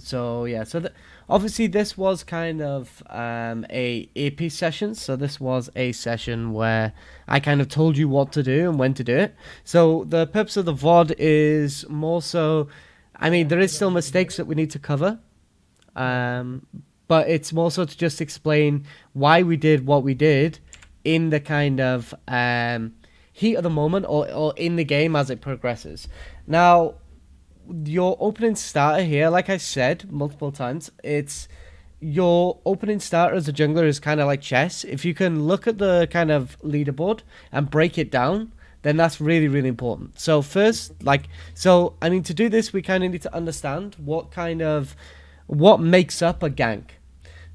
So yeah, obviously this was kind of a AP session. So this was a session where I kind of told you what to do and when to do it. So the purpose of the VOD is more so, I mean, there is still mistakes that we need to cover, um, but it's more so to just explain why we did what we did in the kind of heat of the moment, or in the game as it progresses. Now, your opening starter here, like I said multiple times, it's your opening starter as a jungler is kind of like chess. If you can look at the kind of leaderboard and break it down, then that's really, really important. So first, I mean, to do this, we kind of need to understand what makes up a gank.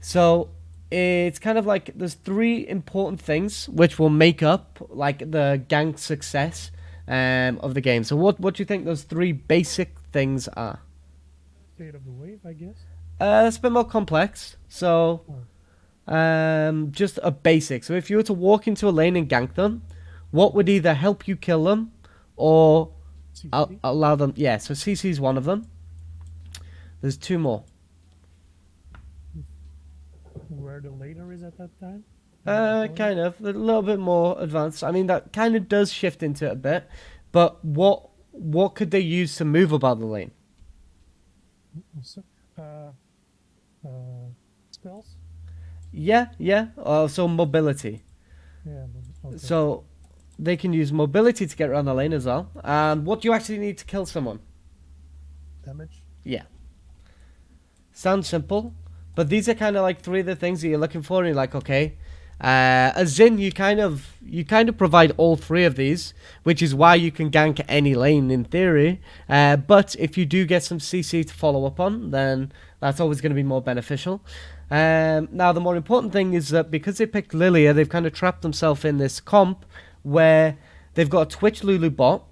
So it's kind of like there's three important things which will make up like the gank success of the game. So what do you think those three basic things are? State of the wave, I guess. It's a bit more complex. So Oh, just a basic. So if you were to walk into a lane and gank them, what would either help you kill them or CC. allow them? Yeah. So CC is one of them. There's two more. Where the laner is at that time in the opponent. Kind of a little bit more advanced. I mean, that kind of does shift into it a bit. But what could they use to move about the lane? So, uh, uh, spells. Yeah, yeah. So mobility. Yeah. Okay. So they can use mobility to get around the lane as well. And what do you actually need to kill someone? Damage. Yeah. Sounds simple, but these are kind of like three of the things that you're looking for. And you're like, okay, as Xin, you kind of provide all three of these, which is why you can gank any lane in theory. But if you do get some CC to follow up on, then that's always going to be more beneficial. Now, the more important thing is that because they picked Lilia, they've kind of trapped themselves in this comp where they've got a Twitch Lulu bot,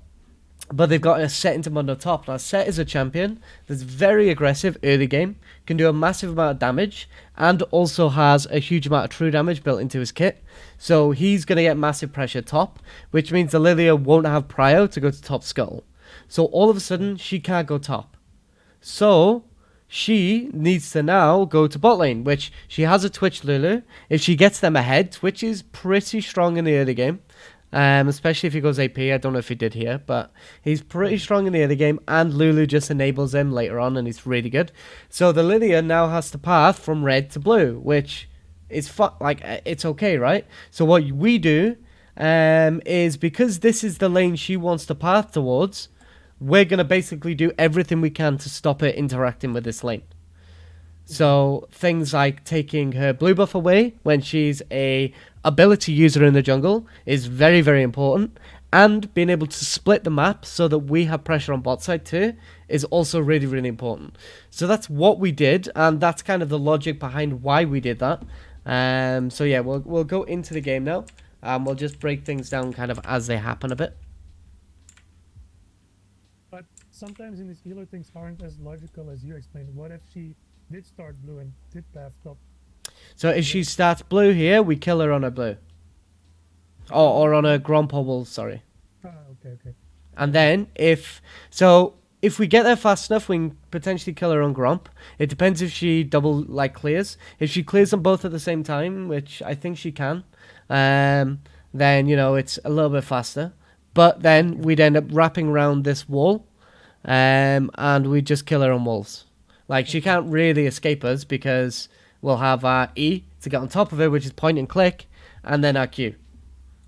but they've got a Set into Mundo top. Now, Set is a champion that's very aggressive early game, can do a massive amount of damage, and also has a huge amount of true damage built into his kit. So he's going to get massive pressure top, which means the Lilia won't have prio to go to top skull. So all of a sudden, she can't go top. So she needs to now go to bot lane, which she has a Twitch Lulu. If she gets them ahead, Twitch is pretty strong in the early game. Especially if he goes AP. I don't know if he did here, but he's pretty strong in the early game, and Lulu just enables him later on, and he's really good. So the Lilia now has to path from red to blue, which is it's okay, right? So what we do is, because this is the lane she wants to path towards, we're gonna basically do everything we can to stop her interacting with this lane. So things like taking her blue buff away when she's a ability user in the jungle is very, very important. And being able to split the map so that we have pressure on bot side too is also really, really important. So that's what we did, and that's kind of the logic behind why we did that. So yeah, we'll go into the game now. We'll just break things down kind of as they happen a bit. But sometimes in these healer things aren't as logical as you explained. What if she did start blue and did path top? So if she starts blue here, we kill her on a blue. Or on a Grompo Wool, sorry. Okay, okay. And then if we get there fast enough, we can potentially kill her on Gromp. It depends if she double clears. If she clears them both at the same time, which I think she can, then it's a little bit faster. But then we'd end up wrapping around this wall, and we just kill her on walls. Like, she can't really escape us because we'll have our E to get on top of her, which is point and click, and then our Q.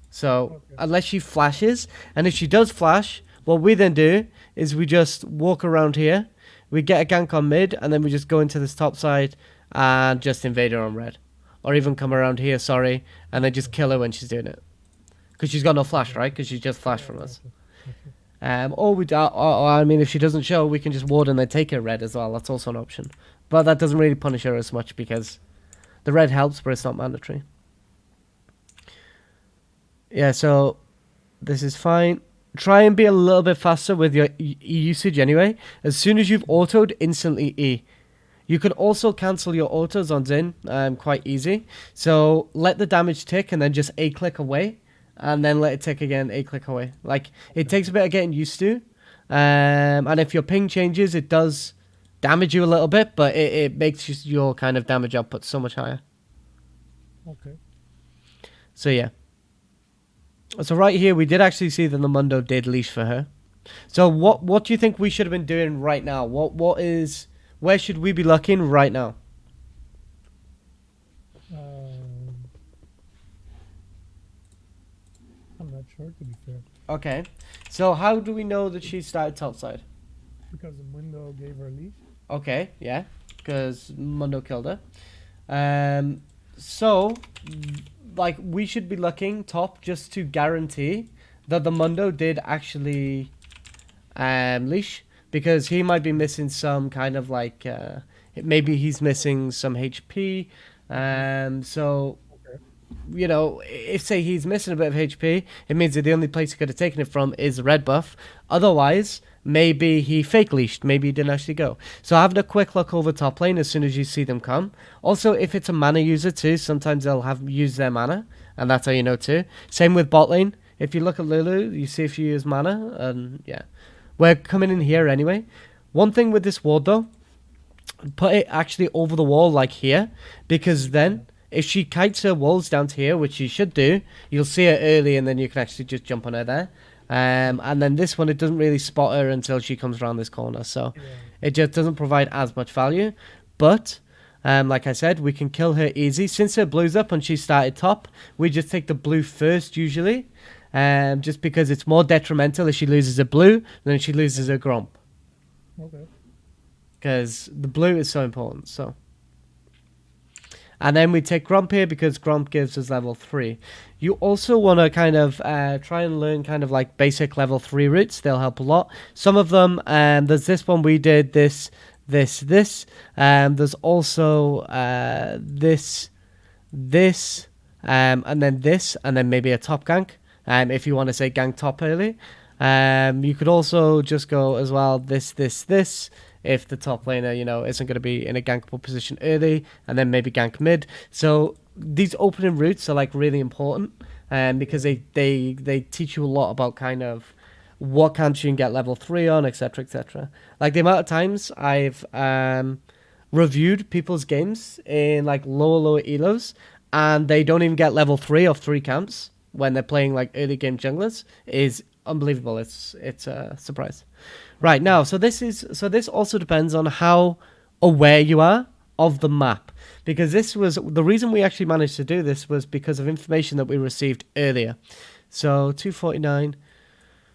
So Okay. unless she flashes, and if she does flash, what we then do is we just walk around here, we get a gank on mid, and then we just go into this top side and just invade her on red. Or even come around here, sorry, and then just kill her when she's doing it. Because she's got no flash, right? Because she's just flashed Yeah, from us. gotcha. Okay. I mean, if she doesn't show, we can just ward and then take her red as well. That's also an option. But that doesn't really punish her as much because the red helps, but it's not mandatory. Yeah, so this is fine. Try and be a little bit faster with your E usage anyway. As soon as you've autoed, instantly E. You can also cancel your autos on Xin, quite easy. So let the damage tick and then just A click away. And then let it tick again, A click away. Like, it takes a bit of getting used to. And if your ping changes, it does damage you a little bit, but it makes your kind of damage output so much higher. Okay. So yeah. So right here, we did actually see that the Mundo did leash for her. So what do you think we should have been doing right now? Where should we be looking right now? I'm not sure, to be fair, Okay. So how do we know that she started topside? because the window gave her a leash. Okay, yeah, because Mundo killed her. So, like, we should be looking top just to guarantee that the Mundo did actually leash, because he might be missing some kind of like, maybe he's missing some HP. So, Okay. you know, if say he's missing a bit of HP, it means that the only place he could have taken it from is the red buff. Otherwise, maybe he fake leashed. Maybe he didn't actually go. So having a quick look over top lane as soon as you see them come. Also, if it's a mana user too, sometimes they'll have used their mana, and that's how you know too. Same with bot lane. If you look at Lulu, you see if you use mana, and yeah. We're coming in here anyway. One thing with this ward though, put it actually over the wall like here, because then if she kites her walls down to here, which she should do, you'll see her early and then you can actually just jump on her there. And then this one, it doesn't really spot her until she comes around this corner, so Yeah. it just doesn't provide as much value. But like I said, we can kill her easy. Since her blue's up and she started top, we just take the blue first usually, just because it's more detrimental if she loses a blue than if she loses a Gromp, Okay. because the blue is so important. So, and then we take Gromp here because Gromp gives us level 3. You also want to kind of try and learn kind of like basic level 3 routes. They'll help a lot. Some of them, there's this one we did, this. There's also this, and then this, and then maybe a top gank. If you want to say gank top early. You could also just go as well this, if the top laner, you know, isn't going to be in a gankable position early, and then maybe gank mid. So these opening routes are like really important, because they teach you a lot about kind of what camps you can get level 3 on, etc, etc. Like the amount of times I've reviewed people's games in like lower elos, and they don't even get level 3 of 3 camps when they're playing like early game junglers is unbelievable. It's a surprise. Right now, so this also depends on how aware you are of the map, because this was the reason we actually managed to do this was because of information that we received earlier. So 249.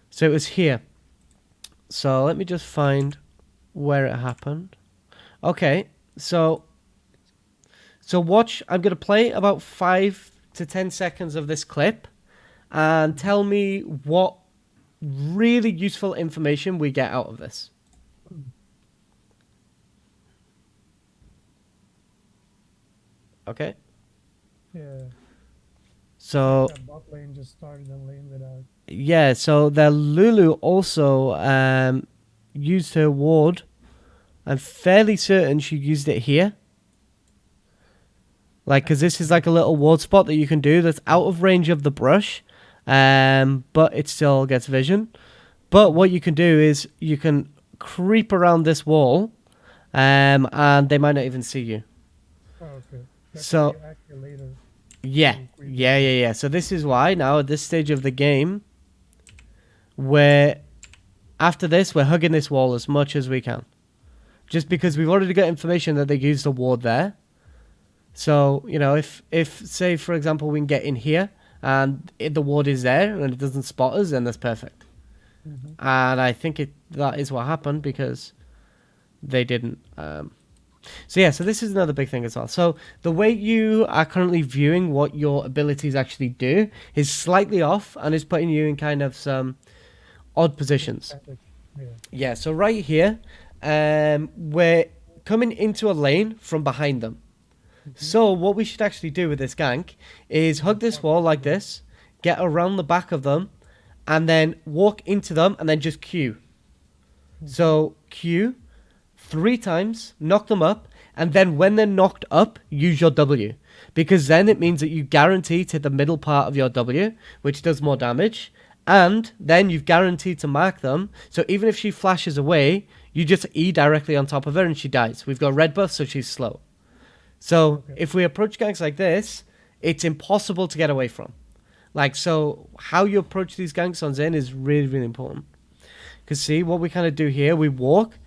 So it was here. So let me just find where it happened. Okay, so watch. I'm gonna play about 5 to 10 seconds of this clip, and tell me what really useful information we get out of this. Okay. Yeah. So That bot lane just started and lane without. yeah, so the Lulu also used her ward. I'm fairly certain she used it here. Like, because this is like a little ward spot that you can do that's out of range of the brush, but it still gets vision. But what you can do is you can creep around this wall, and they might not even see you. Oh, okay. That's So- how you act here later. Yeah. So this is why now at this stage of the game, after this, we're hugging this wall as much as we can. Just because we've already got information that they used a ward there. So, you know, if say, for example, we can get in here and the ward is there and it doesn't spot us, then that's perfect. Mm-hmm. And I think that is what happened because they didn't. So yeah, so this is another big thing as well. So the way you are currently viewing what your abilities actually do is slightly off and is putting you in kind of some odd positions. Yeah. Yeah, so right here, we're coming into a lane from behind them. So what we should actually do with this gank is hug this wall like this, get around the back of them, and then walk into them and then just Q. So Q 3 times, knock them up, and then when they're knocked up, use your W. Because then it means that you guarantee to hit the middle part of your W, which does more damage, and then you've guaranteed to mark them. So even if she flashes away, you just E directly on top of her and she dies. We've got red buff, so she's slow. So if we approach ganks like this, it's impossible to get away from. Like, so how you approach these ganks on Xin is really, really important. Because see, what we kind of do here, we walk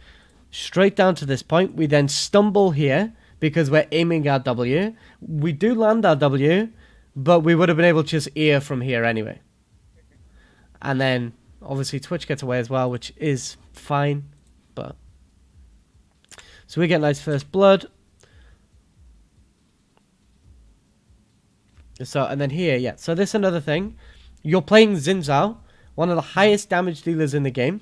straight down to this point. We then stumble here because we're aiming our W. We do land our W, but we would have been able to just ear from here anyway. And then, obviously, Twitch gets away as well, which is fine. But so we get nice first blood. So, and then here, yeah. So this is another thing. You're playing Xin Zhao, one of the highest damage dealers in the game.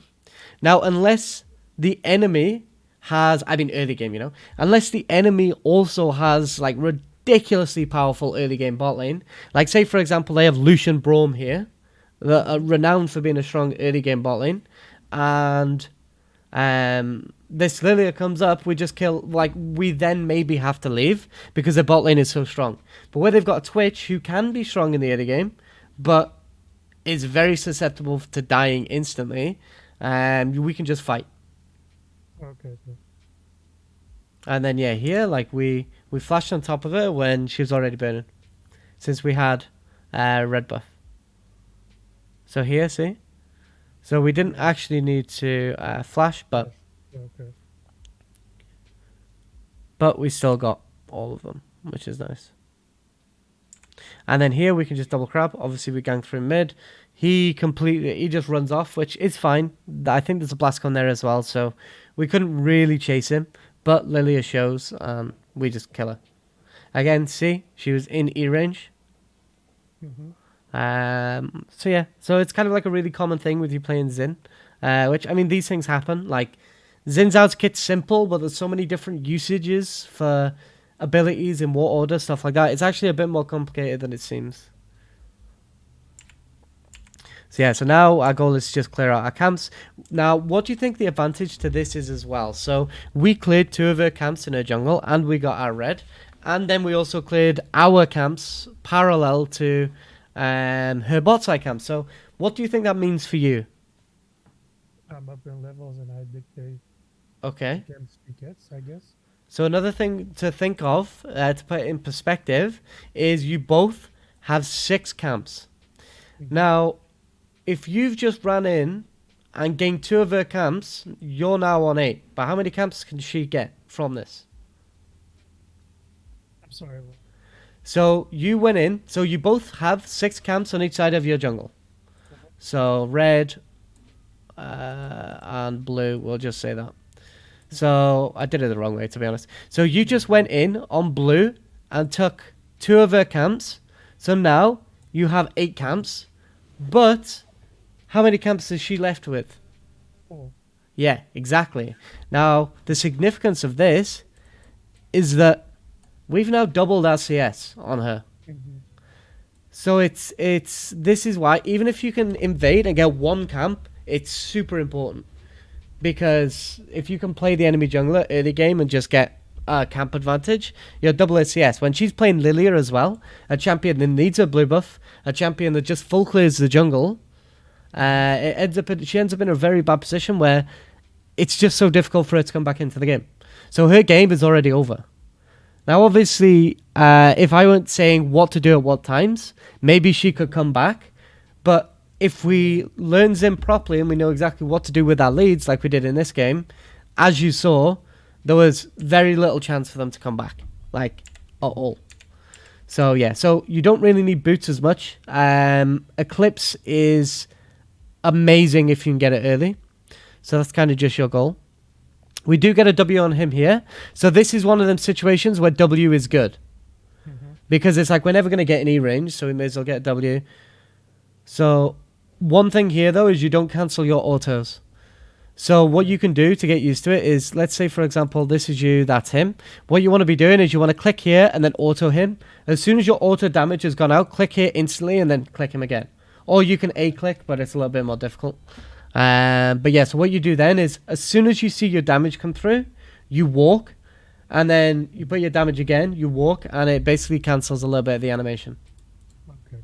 Now, unless the enemy has, I mean early game, you know, unless the enemy also has like ridiculously powerful early game bot lane, like say for example they have Lucian Braum here, renowned for being a strong early game bot lane, and this Lilia comes up, we just kill, like we then maybe have to leave because the bot lane is so strong. But where they've got a Twitch who can be strong in the early game, but is very susceptible to dying instantly, we can just fight. Okay. And then yeah, here like we flashed on top of her when she was already burning, since we had red buff. So here, see, so we didn't actually need to flash, but we still got all of them, which is nice. And then here we can just double crab. Obviously we gang through mid. He just runs off, which is fine. I think there's a blast on there as well, so we couldn't really chase him. But Lilia shows, and we just kill her. Again, see, she was in E range. So yeah, so it's kind of like a really common thing with you playing Xin, which I mean these things happen. Like Xin Zhao's kit's simple, but there's so many different usages for abilities in what order, stuff like that. It's actually a bit more complicated than it seems. So yeah, so now our goal is to just clear out our camps. Now, what do you think the advantage to this is as well? So we cleared 2 of her camps in her jungle, and we got our red. And then we also cleared our camps parallel to her bot side camp. So what do you think that means for you? I'm up in levels and I dictate camps she gets, I guess. So another thing to think of, to put it in perspective, is you both have 6 camps. Now, if you've just ran in and gained 2 of her camps, you're now on 8. But how many camps can she get from this? I'm sorry. So you went in. So you both have 6 camps on each side of your jungle. So red and blue, we'll just say that. So I did it the wrong way, to be honest. So you just went in on blue and took 2 of her camps. So now you have 8 camps. But how many camps is she left with? 4. Yeah, exactly. Now, the significance of this is that we've now doubled our CS on her. So this is why, even if you can invade and get 1 camp, it's super important. Because if you can play the enemy jungler early game and just get a camp advantage, you're double her CS. When she's playing Lilia as well, a champion that needs a blue buff, a champion that just full clears the jungle, she ends up in a very bad position where it's just so difficult for her to come back into the game. So her game is already over. Now, obviously, if I weren't saying what to do at what times, maybe she could come back. But if we learn Xin properly and we know exactly what to do with our leads, like we did in this game, as you saw, there was very little chance for them to come back, like at all. So yeah, so you don't really need boots as much. Eclipse is amazing if you can get it early. So that's kind of just your goal. We do get a W on him here. So this is one of them situations where W is good. Because it's like we're never going to get an E range, so we may as well get a W. So one thing here, though, is you don't cancel your autos. So what you can do to get used to it is, let's say, for example, this is you, that's him. What you want to be doing is you want to click here and then auto him. As soon as your auto damage has gone out, click here instantly and then click him again. Or you can A-click, but it's a little bit more difficult. But yeah, so what you do then is, as soon as you see your damage come through, you walk, and then you put your damage again, you walk, and it basically cancels a little bit of the animation. Okay.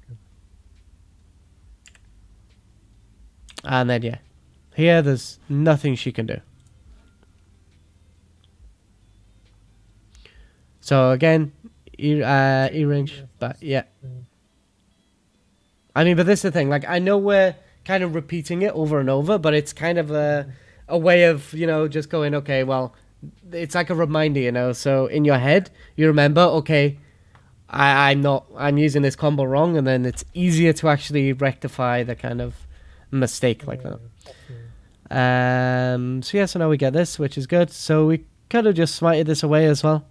And then, yeah. Here, there's nothing she can do. So again, E range, but yeah. I mean, but this is the thing. Like, I know we're kind of repeating it over and over, but it's kind of a way of, just going, okay, well, it's like a reminder, So in your head, you remember, okay, I'm using this combo wrong, and then it's easier to actually rectify the kind of mistake like that. So yeah, so now we get this, which is good. So we could have just smited this away as well.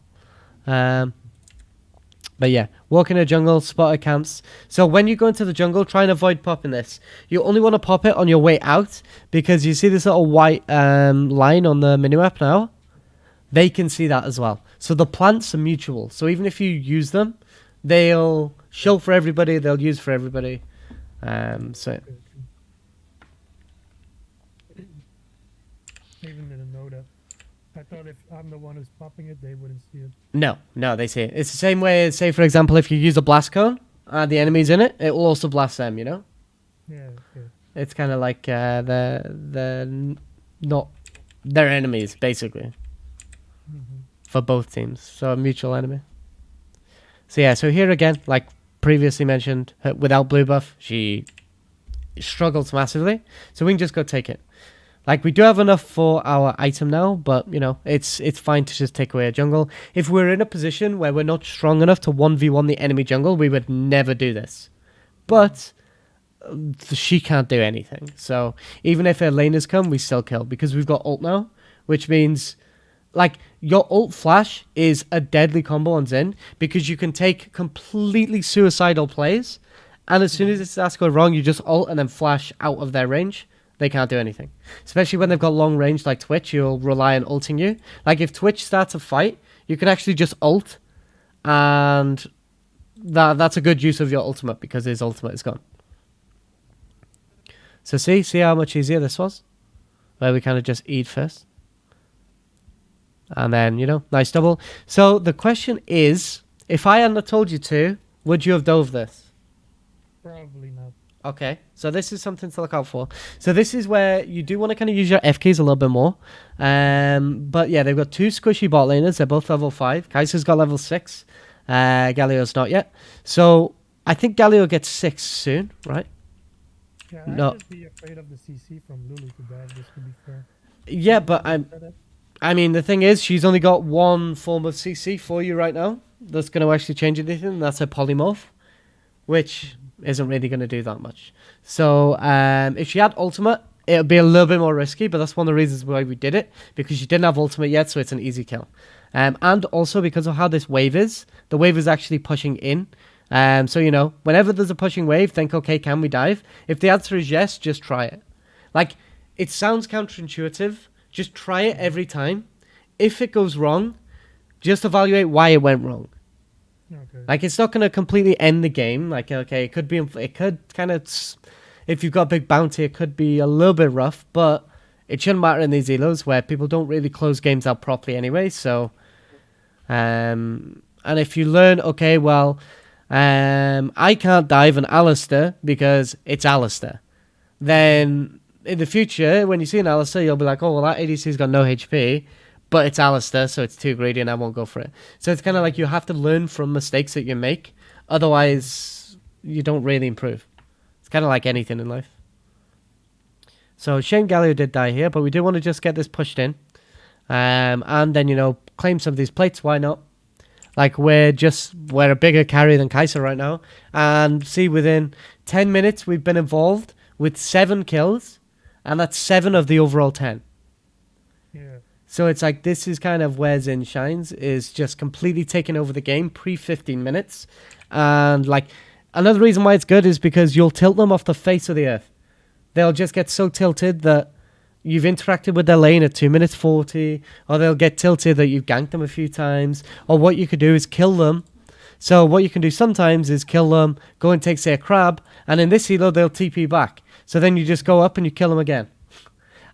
But yeah, walk in a jungle, spot camps. So when you go into the jungle, try and avoid popping this. You only want to pop it on your way out, because you see this little white line on the minimap now? They can see that as well. So the plants are mutual. So even if you use them, they'll show for everybody, they'll use for everybody. So Even didn't know that. I thought if I'm the one who's popping it, they wouldn't see it. no, they see it. It's the same way as, say, for example, if you use a blast cone and the enemy's in it, it will also blast them, Yeah. It's kind of like the not their enemies, basically, for both teams. So a mutual enemy. So yeah, so here again, like previously mentioned, without blue buff, she struggles massively. So we can just go take it. Like, we do have enough for our item now, but, it's fine to just take away a jungle. If we're in a position where we're not strong enough to 1v1 the enemy jungle, we would never do this. But she can't do anything. So even if her laners come, we still kill, because we've got ult now, which means, like, your ult flash is a deadly combo on Xin, because you can take completely suicidal plays, and as soon as it starts going wrong, you just ult and then flash out of their range. They can't do anything. Especially when they've got long range like Twitch, you'll rely on ulting you. Like, if Twitch starts a fight, you can actually just ult, and that's a good use of your ultimate, because his ultimate is gone. So see how much easier this was? Where we kind of just eat first. And then, nice double. So the question is, if I hadn't told you to, would you have dove this? Probably not. Okay, so this is something to look out for. So this is where you do want to kind of use your F keys a little bit more. But yeah, they've got two squishy bot laners. They're both level 5. Kaiser's got level 6. Galio's not yet. So I think Galio gets 6 soon, right? Yeah, No. I'd just be afraid of the CC from Lulu to dive, just to be fair. Yeah, but I mean, the thing is, she's only got one form of CC for you right now that's going to actually change anything, and that's her polymorph, which isn't really going to do that much. So if she had ultimate, it would be a little bit more risky, but that's one of the reasons why we did it, because she didn't have ultimate yet, so it's an easy kill. And also because of how this wave is, the wave is actually pushing in. So, whenever there's a pushing wave, think, okay, can we dive? If the answer is yes, just try it. Like, it sounds counterintuitive. Just try it every time. If it goes wrong, just evaluate why it went wrong. Okay. Like, it's not going to completely end the game. Like, okay, it could kind of, if you've got a big bounty, it could be a little bit rough, but it shouldn't matter in these elos where people don't really close games out properly anyway. So, and if you learn, okay, well, I can't dive an Alistair because it's Alistair, then in the future, when you see an Alistair, you'll be like, oh, well, that ADC's got no HP, but it's Alistair, so it's too greedy and I won't go for it. So it's kind of like you have to learn from mistakes that you make. Otherwise, you don't really improve. It's kind of like anything in life. So Shane Galio did die here, but we do want to just get this pushed in. And then, claim some of these plates. Why not? Like, we're a bigger carry than Kaiser right now. And see, within 10 minutes, we've been involved with 7 kills. And that's 7 of the overall 10. Yeah. So it's like, this is kind of where Xin shines, is just completely taking over the game pre-15 minutes. And, like, another reason why it's good is because you'll tilt them off the face of the earth. They'll just get so tilted that you've interacted with their lane at 2 minutes 40, or they'll get tilted that you've ganked them a few times, or what you could do is kill them. So what you can do sometimes is kill them, go and take, say, a crab, and in this elo, they'll TP back. So then you just go up and you kill them again.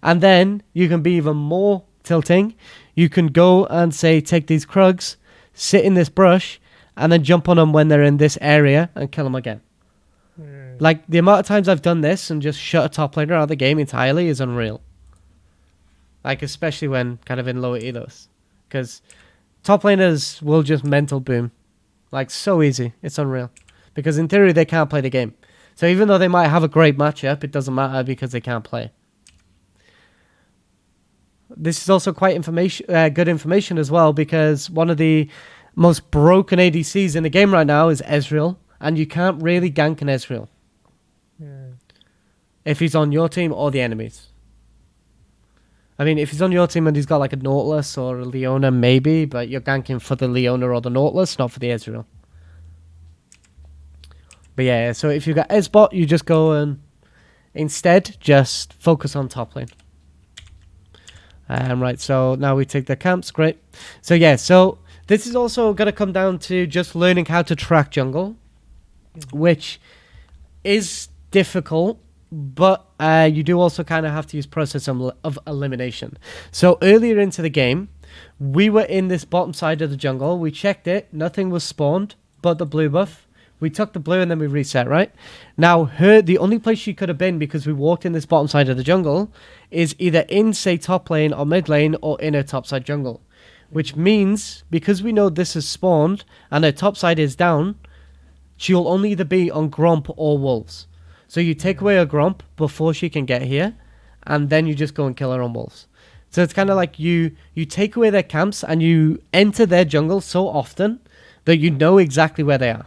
And then you can be even more tilting. You can go and, say, take these krugs, sit in this brush, and then jump on them when they're in this area and kill them again. Yeah. Like, the amount of times I've done this and just shut a top laner out of the game entirely is unreal. Like, especially when kind of in lower elos. Because top laners will just mental boom. Like, so easy. It's unreal. Because in theory, they can't play the game. So even though they might have a great matchup, it doesn't matter because they can't play. This is also quite good information as well, because one of the most broken ADCs in the game right now is Ezreal, and you can't really gank an Ezreal Yeah. if he's on your team or the enemies. I mean, if he's on your team and he's got like a Nautilus or a Leona, maybe, but you're ganking for the Leona or the Nautilus, not for the Ezreal. But yeah, so if you've got Ezbot, you just go and instead just focus on top lane. Right, so now we take the camps, great. So yeah, so this is also going to come down to just learning how to track jungle, which is difficult, but you do also kind of have to use process of elimination. So earlier into the game, we were in this bottom side of the jungle. We checked it. Nothing was spawned but the blue buff. We took the blue and then we reset, right? Now, the only place she could have been, because we walked in this bottom side of the jungle, is either in, say, top lane or mid lane or in her top side jungle. Which means, because we know this is spawned and her top side is down, she'll only either be on Gromp or Wolves. So you take away her Gromp before she can get here, and then you just go and kill her on Wolves. So it's kind of like you take away their camps and you enter their jungle so often that you know exactly where they are.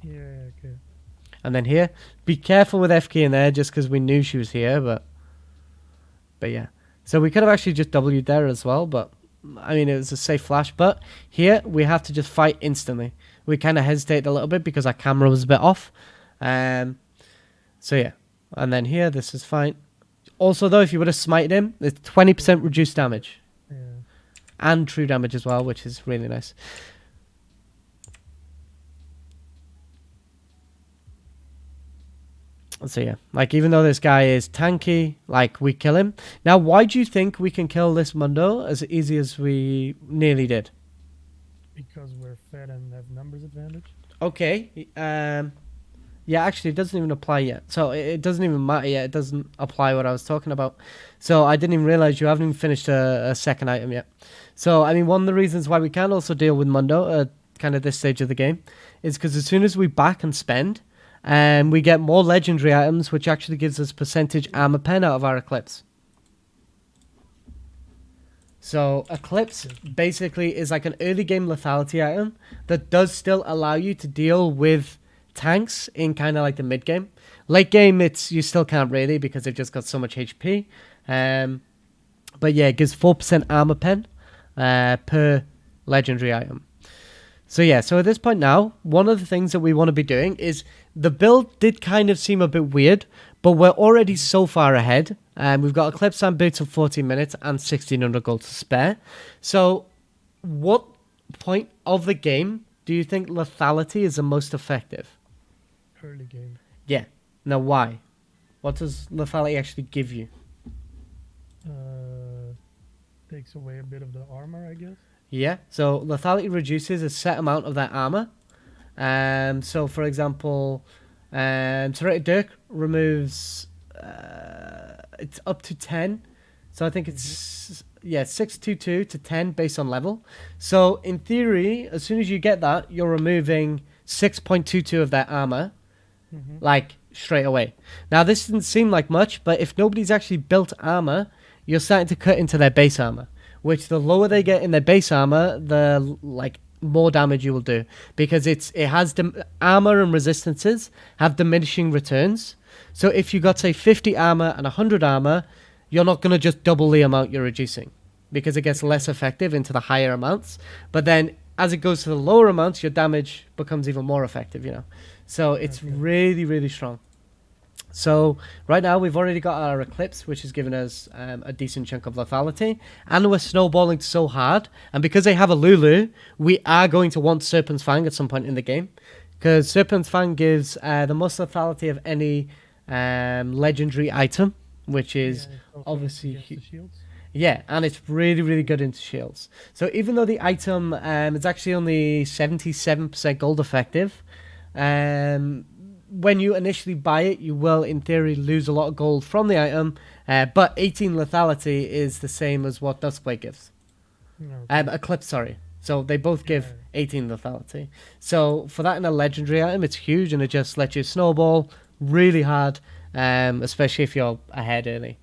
Yeah, okay. And then here, be careful with FK in there just because we knew she was here, but yeah. So we could have actually just W'd there as well, but I mean, it was a safe flash. But here, we have to just fight instantly. We kind of hesitated a little bit because our camera was a bit off. So yeah. And then here, this is fine. Also, though, if you would have smited him, it's 20% reduced damage. Yeah. And true damage as well, which is really nice. So yeah, like even though this guy is tanky, like we kill him. Now, why do you think we can kill this Mundo as easy as we nearly did? Because we're fed and have numbers advantage. Okay. Yeah, actually, it doesn't even apply yet. So it doesn't even matter yet. It doesn't apply what I was talking about. So I didn't even realize you haven't even finished a second item yet. So, I mean, one of the reasons why we can also deal with Mundo at kind of this stage of the game is because as soon as we back and spend, we get more legendary items, which actually gives us percentage armor pen out of our Eclipse. So Eclipse basically is like an early game lethality item that does still allow you to deal with tanks in kind of like the mid game. Late game, you still can't really because they've just got so much HP. But yeah, it gives 4% armor pen per legendary item. So yeah, so at this point now, one of the things that we want to be doing is the build did kind of seem a bit weird, but we're already so far ahead. We've got Eclipse and boots of 14 minutes and 1600 gold to spare. So what point of the game do you think lethality is the most effective? Early game. Yeah. Now why? What does lethality actually give you? Takes away a bit of the armor, I guess. Yeah, so lethality reduces a set amount of that armor. So for example, Serrated Dirk removes it's up to 10. So I think it's 622 to 10 based on level. So in theory, as soon as you get that, you're removing 6.22 of that armor, like straight away. Now this doesn't seem like much, but if nobody's actually built armor, you're starting to cut into their base armor. Which the lower they get in their base armor, the more damage you will do, because it has armor and resistances have diminishing returns. So if you got say 50 armor and 100 armor, you're not going to just double the amount you're reducing, because it gets less effective into the higher amounts. But then as it goes to the lower amounts, your damage becomes even more effective. So it's really, really strong. So right now we've already got our Eclipse, which has given us a decent chunk of lethality, and we're snowballing so hard. And because they have a Lulu, we are going to want Serpent's Fang at some point in the game, because Serpent's Fang gives the most lethality of any legendary item, which is obviously yeah, and it's really, really good into shields. So even though the item is actually only 77% gold effective, when you initially buy it, you will, in theory, lose a lot of gold from the item, but 18 lethality is the same as what Duskblade gives. No. Eclipse, sorry. So they both give Yeah. 18 lethality. So for that in a legendary item, it's huge, and it just lets you snowball really hard, especially if you're ahead early.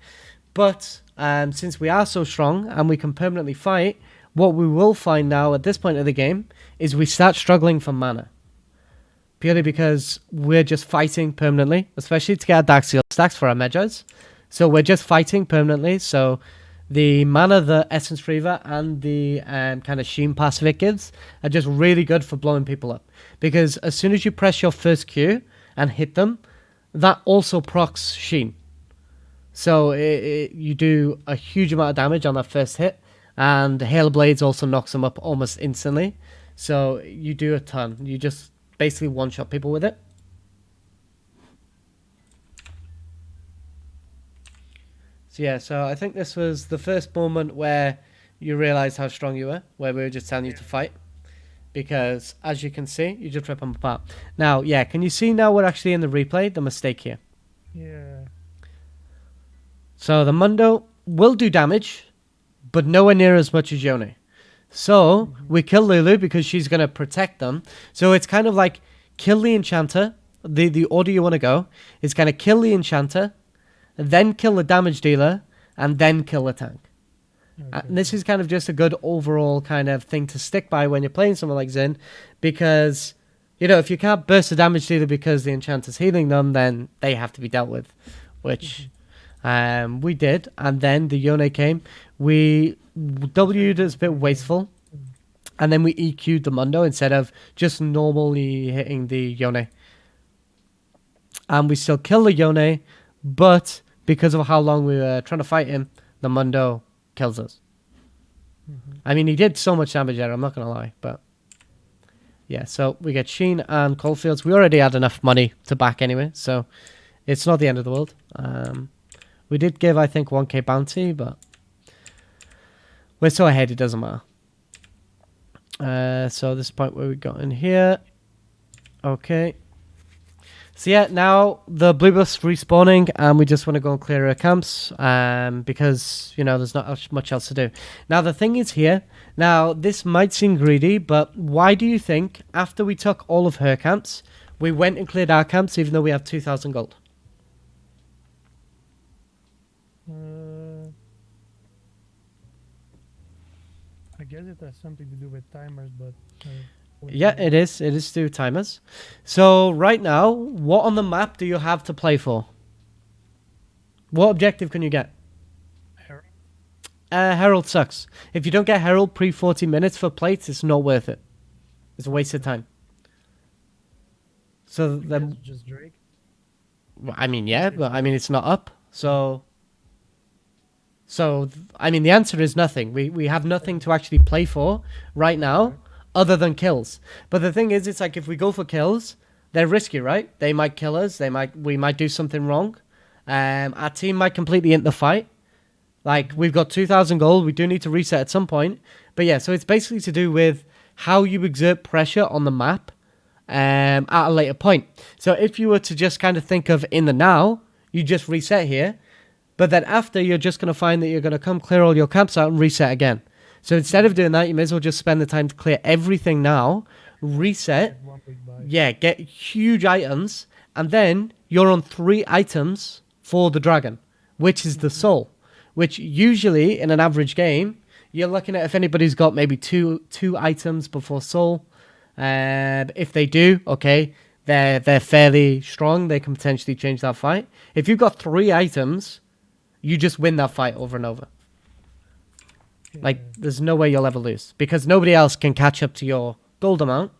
But since we are so strong and we can permanently fight, what we will find now at this point of the game is we start struggling for mana. Purely because we're just fighting permanently, especially to get our Dark Seal stacks for our Medjars. So we're just fighting permanently. So the mana, the Essence Reaver, and the kind of Sheen passive it gives are just really good for blowing people up. Because as soon as you press your first Q and hit them, that also procs Sheen. So you do a huge amount of damage on that first hit, and Hail Blades also knocks them up almost instantly. So you do a ton. You just basically one-shot people with it. So yeah, so I think this was the first moment where you realised how strong you were, where we were just telling you to fight. Because, as you can see, you just rip them apart. Now, yeah, can you see now we're actually in the replay, the mistake here? Yeah. So the Mundo will do damage, but nowhere near as much as Yone. So we kill Lulu because she's going to protect them. So it's kind of like kill the Enchanter. The order you want to go is kind of kill the Enchanter, then kill the damage dealer, and then kill the tank. Okay. And this is kind of just a good overall kind of thing to stick by when you're playing someone like Xin, because, you know, if you can't burst the damage dealer because the Enchanter's healing them, then they have to be dealt with, which we did. And then the Yone came. We W'd is a bit wasteful, and then we EQ'd the Mundo instead of just normally hitting the Yone. And we still kill the Yone, but because of how long we were trying to fight him, the Mundo kills us. I mean, he did so much damage there, I'm not going to lie, but yeah, so we get Sheen and Coalfields. We already had enough money to back anyway, so it's not the end of the world. We did give, I think, 1k bounty, but we're so ahead, it doesn't matter. So this point where we got in here. Okay. So yeah, now the blue buff's respawning, and we just want to go and clear our camps, because, you know, there's not much else to do. Now the thing is here, now this might seem greedy, but why do you think after we took all of her camps, we went and cleared our camps even though we have 2,000 gold? I guess it has something to do with timers, but Yeah, it is. It is to do timers. So right now, what on the map do you have to play for? What objective can you get? Herald. Herald sucks. If you don't get Herald pre 40 minutes for plates, it's not worth it. It's a waste of time. So then, Just Drake. I mean, yeah, but I mean, it's not up. So I mean, the answer is nothing. We have nothing to actually play for right now, other than kills. But the thing is, it's like if we go for kills, they're risky, right? They might kill us. We might do something wrong. Our team might completely end the fight. Like, we've got 2,000 gold. We do need to reset at some point. But yeah, so it's basically to do with how you exert pressure on the map at a later point. So if you were to just kind of think of in the now, you just reset here. But then after, you're just going to find that you're going to come clear all your camps out and reset again. So instead of doing that, you may as well just spend the time to clear everything now, reset, yeah, get huge items, and then you're on 3 items for the dragon, which is the soul, which usually in an average game, you're looking at if anybody's got maybe two items before soul. If they do, okay, they're fairly strong. They can potentially change that fight. If you've got 3 items, you just win that fight over and over. Like, there's no way you'll ever lose, because nobody else can catch up to your gold amount.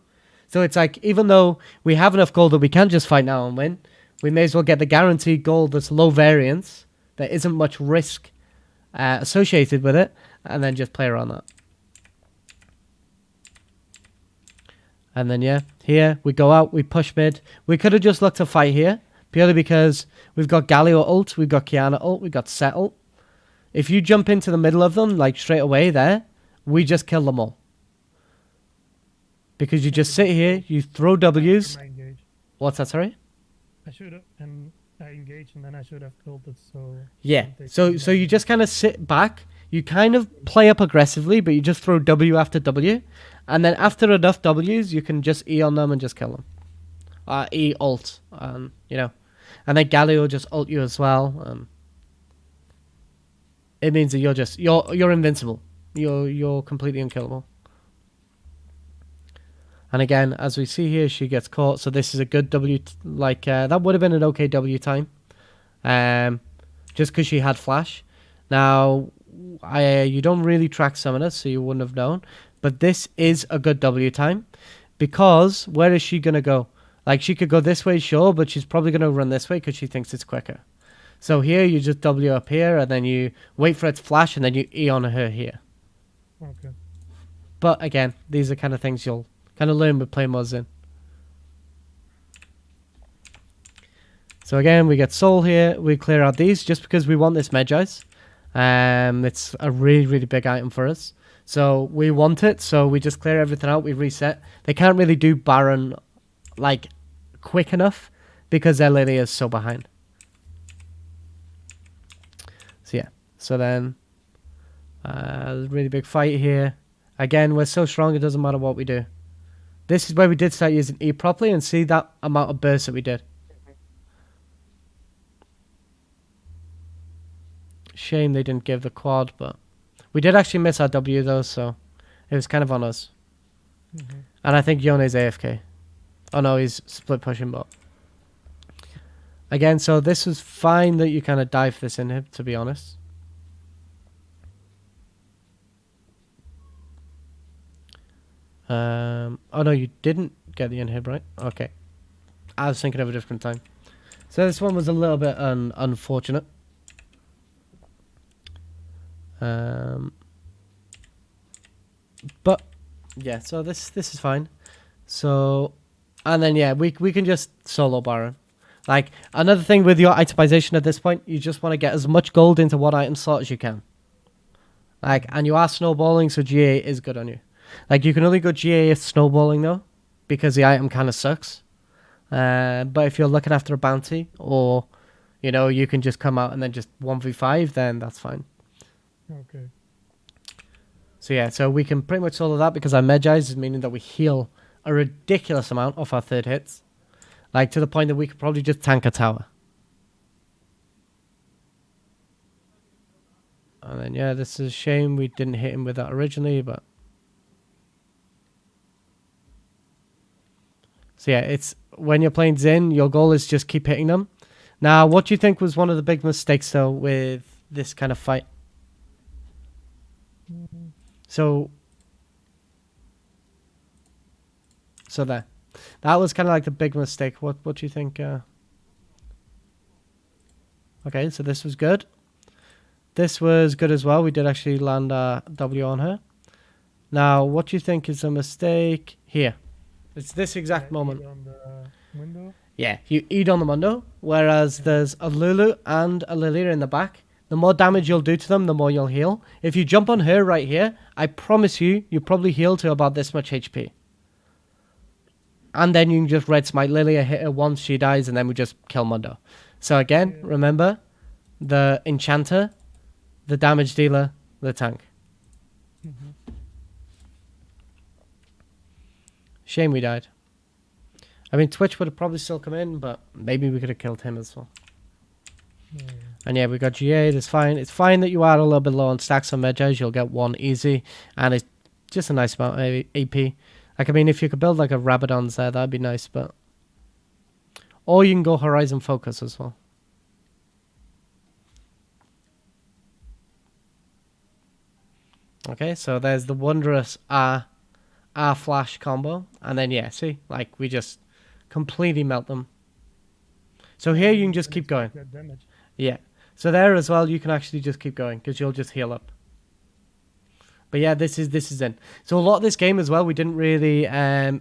So it's like, even though we have enough gold that we can just fight now and win, we may as well get the guaranteed gold that's low variance, there isn't much risk associated with it, and then just play around that. And then, yeah, here we go out, we push mid. We could have just looked to fight here, purely because we've got Galio ult, we've got Kiana ult, we've got Set ult. If you jump into the middle of them, like straight away there, we just kill them all. Because you just sit here, you throw W's. What's that, sorry? I should have, and I engaged, and then I should have ulted, so... Yeah, so you just kind of sit back, you kind of play up aggressively, but you just throw W after W, and then after enough Ws, you can just E on them and just kill them. E ult, you know, and then Gali will just ult you as well. It means that you're invincible. You're completely unkillable. And again, as we see here, she gets caught. So this is a good W. That would have been an okay W time, just because she had flash. Now, you don't really track summoners, so you wouldn't have known. But this is a good W time, because where is she gonna go? Like, she could go this way, sure, but she's probably gonna run this way because she thinks it's quicker. So here you just W up here, and then you wait for it to flash, and then you E on her here. Okay. But again, these are kind of things you'll kind of learn with playing more Xin. So again, we get Soul here. We clear out these just because we want this Medjais. It's a really, really big item for us. So we want it, so we just clear everything out. We reset. They can't really do Baron like quick enough because their Lily is so behind. So yeah. So then really big fight here. Again, we're so strong it doesn't matter what we do. This is where we did start using E properly and see that amount of burst that we did. Shame they didn't give the quad, but we did actually miss our W though, so it was kind of on us. And I think Yone's AFK. Oh no, he's split pushing bot. Again, so this was fine that you kind of dive this inhib, to be honest. Oh no, you didn't get the inhib, right? Okay. I was thinking of a different time. So this one was a little bit unfortunate. But yeah, so this is fine. So, and then yeah, we can just solo Baron. Like, another thing with your itemization at this point, you just want to get as much gold into one item slot as you can. Like, and you are snowballing, so GA is good on you. Like, you can only go GA if snowballing though, because the item kind of sucks. But if you're looking after a bounty, or you know, you can just come out and then just 1v5, then that's fine. Okay. So yeah, so we can pretty much solo that because our Medjais is meaning that we heal a ridiculous amount off our third hits. Like, to the point that we could probably just tank a tower. And then yeah, this is a shame we didn't hit him with that originally, but so yeah, it's when you're playing Xin, your goal is just keep hitting them. Now, what do you think was one of the big mistakes though with this kind of fight? So there. That was kind of like the big mistake. What do you think? Okay, so this was good. This was good as well. We did actually land a W on her. Now, what do you think is a mistake here? It's this exact moment. On the window. Yeah, you eat on the Mundo, whereas there's a Lulu and a Lilia in the back. The more damage you'll do to them, the more you'll heal. If you jump on her right here, I promise you probably heal to about this much HP. And then you can just red smite Lilia, hit her once, she dies, and then we just kill Mundo. So again, remember, the Enchanter, the damage dealer, the tank. Shame we died. I mean, Twitch would have probably still come in, but maybe we could have killed him as well. And yeah, we got GA. That's fine. It's fine that you are a little bit low on stacks on Medjais. You'll get one easy, and it's just a nice amount of AP. Like, I mean, if you could build like a Rabadon's there, that'd be nice. But or you can go Horizon Focus as well. Okay, so there's the wondrous R flash combo, and then yeah, see, like we just completely melt them. So here you can just keep going. Yeah. So there as well, you can actually just keep going because you'll just heal up. But yeah, this is in. So a lot of this game as well, we didn't really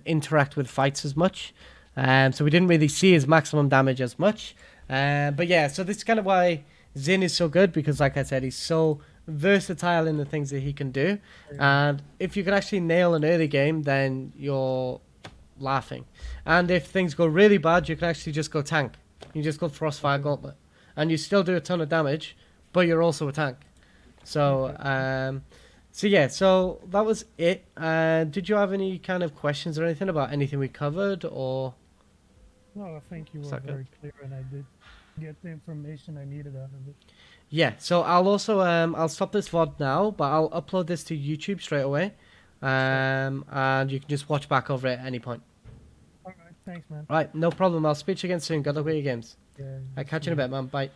interact with fights as much. So we didn't really see his maximum damage as much. But yeah, so this is kind of why Xin is so good because, like I said, he's so versatile in the things that he can do. And if you can actually nail an early game, then you're laughing. And if things go really bad, you can actually just go tank. You just go Frostfire Gauntlet. And you still do a ton of damage, but you're also a tank. So, Okay. so yeah, so that was it. Did you have any kind of questions or anything about anything we covered, or No, I think you is were that good? very clear, and I did get the information I needed out of it. Yeah. So I'll also I'll stop this VOD now, but I'll upload this to YouTube straight away, Sure. and you can just watch back over it at any point. All right. Thanks, man. Right, no problem. I'll speak to you again soon. Good luck with your games. Yeah. I See catch you in you. a bit, man. Bye.